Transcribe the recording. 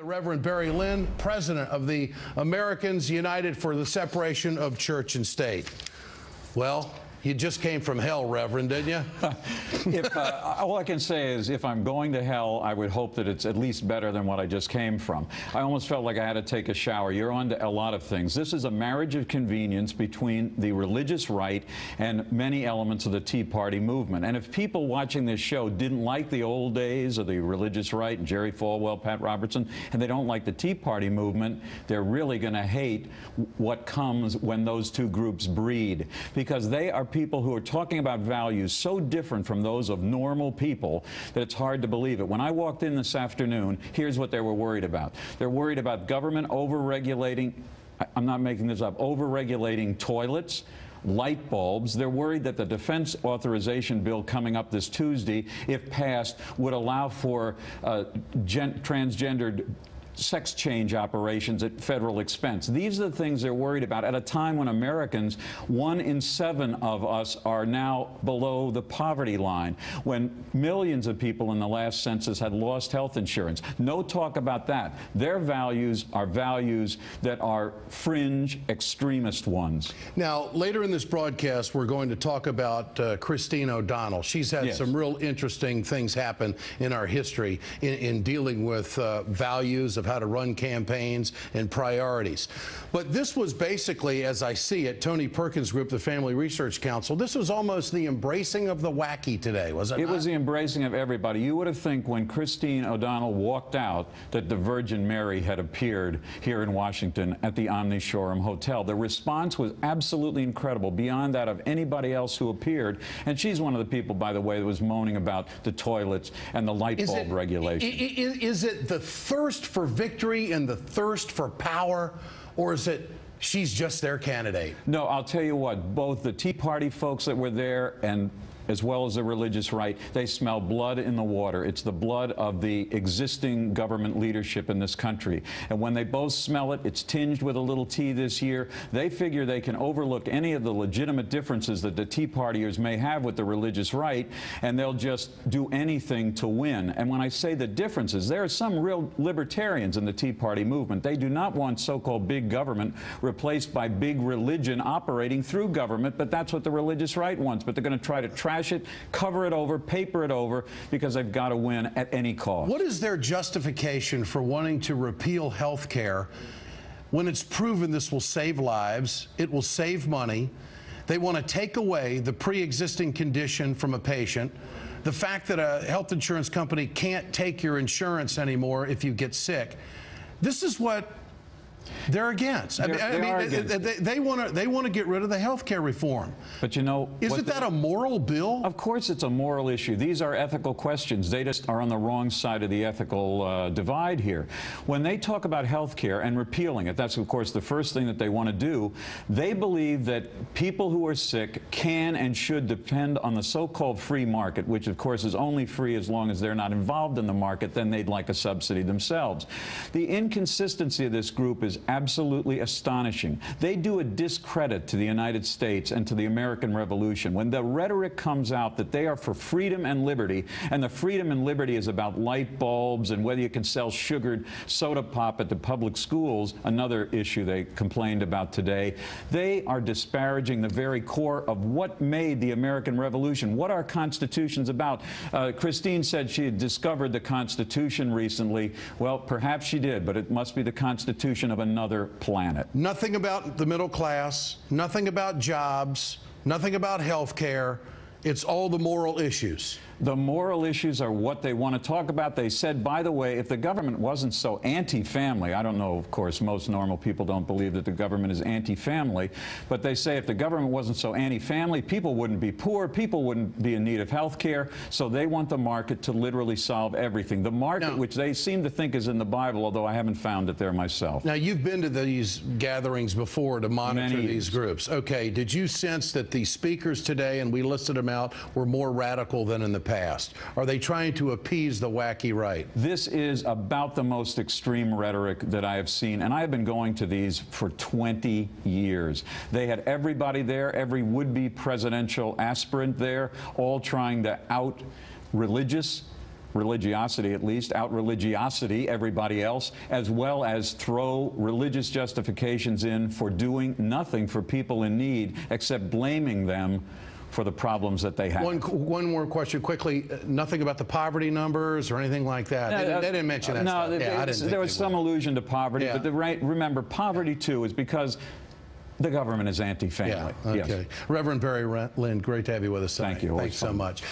Reverend Barry Lynn, president of the Americans United for the Separation of Church and State. Well, you just came from hell, Reverend, didn't you? All I can say is if I'm going to hell, I would hope that it's at least better than what I just came from. I almost felt like I had to take a shower. You're on to a lot of things. This is a marriage of convenience between the religious right and many elements of the Tea Party movement. And if people watching this show didn't like the old days of the religious right, and Jerry Falwell, Pat Robertson, and they don't like the Tea Party movement, they're really going to hate what comes when those two groups breed, because they are people who are talking about values so different from those of normal people that it's hard to believe it. When I walked in this afternoon, here's what they were worried about. They're worried about government over-regulating, I'm not making this up, over-regulating toilets, light bulbs. They're worried that the defense authorization bill coming up this Tuesday, if passed, would allow for transgendered sex change operations at federal expense. These are the things they're worried about at a time when Americans, 1 in 7 of us, are now below the poverty line, when millions of people in the last census had lost health insurance. No talk about that. Their values are values that are fringe, extremist ones. Now, later in this broadcast, we're going to talk about Christine O'Donnell. She's had some real interesting things happen in our history in dealing with values of how to run campaigns and priorities. But this was basically, as I see it, Tony Perkins' group, the Family Research Council, this was almost the embracing of the wacky today, was it not? It was the embracing of everybody. You would have think when Christine O'Donnell walked out that the Virgin Mary had appeared here in Washington at the Omni Shoreham Hotel. The response was absolutely incredible, beyond that of anybody else who appeared. And she's one of the people, by the way, that was moaning about the toilets and the light bulb regulation. Is it the thirst for victory and the thirst for power, or is it she's just their candidate? No, I'll tell you what, both the Tea Party folks that were there and as well as the religious right, they smell blood in the water. It's the blood of the existing government leadership in this country. And when they both smell it, it's tinged with a little tea this year. They figure they can overlook any of the legitimate differences that the Tea Partiers may have with the religious right, and they'll just do anything to win. And when I say the differences, there are some real libertarians in the Tea Party movement. They do not want so-called big government replaced by big religion operating through government, but that's what the religious right wants. But they're going to try to trash it, cover it over, paper it over, because they've got to win at any cost. What is their justification for wanting to repeal health care when it's proven this will save lives, it will save money? They want to take away the pre-existing condition from a patient, the fact that a health insurance company can't take your insurance anymore if you get sick. This is what they're against. They want to get rid of the health care reform. But you know, isn't that a moral bill? Of course it's a moral issue. These are ethical questions. They just are on the wrong side of the ethical divide here. When they talk about health care and repealing it, that's of course the first thing that they want to do. They believe that people who are sick can and should depend on the so-called free market, which of course is only free as long as they're not involved in the market. Then they'd like a subsidy themselves. The inconsistency of this group is absolutely astonishing. They do a discredit to the United States and to the American Revolution when the rhetoric comes out that they are for freedom and liberty, and the freedom and liberty is about light bulbs and whether you can sell sugared soda pop at the public schools, another issue they complained about today. They are disparaging the very core of what made the American Revolution, what our Constitution's about. Christine said she had discovered the Constitution recently. Well, perhaps she did, but it must be the Constitution of another planet. Nothing about the middle class, nothing about jobs, nothing about health care. It's all the moral issues. The moral issues are what they want to talk about. They said, by the way, if the government wasn't so anti-family, I don't know, of course, most normal people don't believe that the government is anti-family, but they say if the government wasn't so anti-family, people wouldn't be poor, people wouldn't be in need of health care, so they want the market to literally solve everything. The market, which they seem to think is in the Bible, although I haven't found it there myself. Now, you've been to these gatherings before to monitor these groups. Okay, did you sense that the speakers today, and we listed them out, were more radical than in the past? Are they trying to appease the wacky right? This is about the most extreme rhetoric that I have seen, and I have been going to these for 20 years. They had everybody there, every would-be presidential aspirant there, all trying to out religious religiosity at least, out-religiosity everybody else, as well as throw religious justifications in for doing nothing for people in need except blaming them for the problems that they have. One more question quickly. Nothing about the poverty numbers or anything like that. They didn't mention that stuff. No, there was some allusion to poverty, but remember, poverty too is because the government is anti-family. Yeah, okay. Yes. Reverend Barry Lynn, great to have you with us tonight. Thank you. Thanks so much.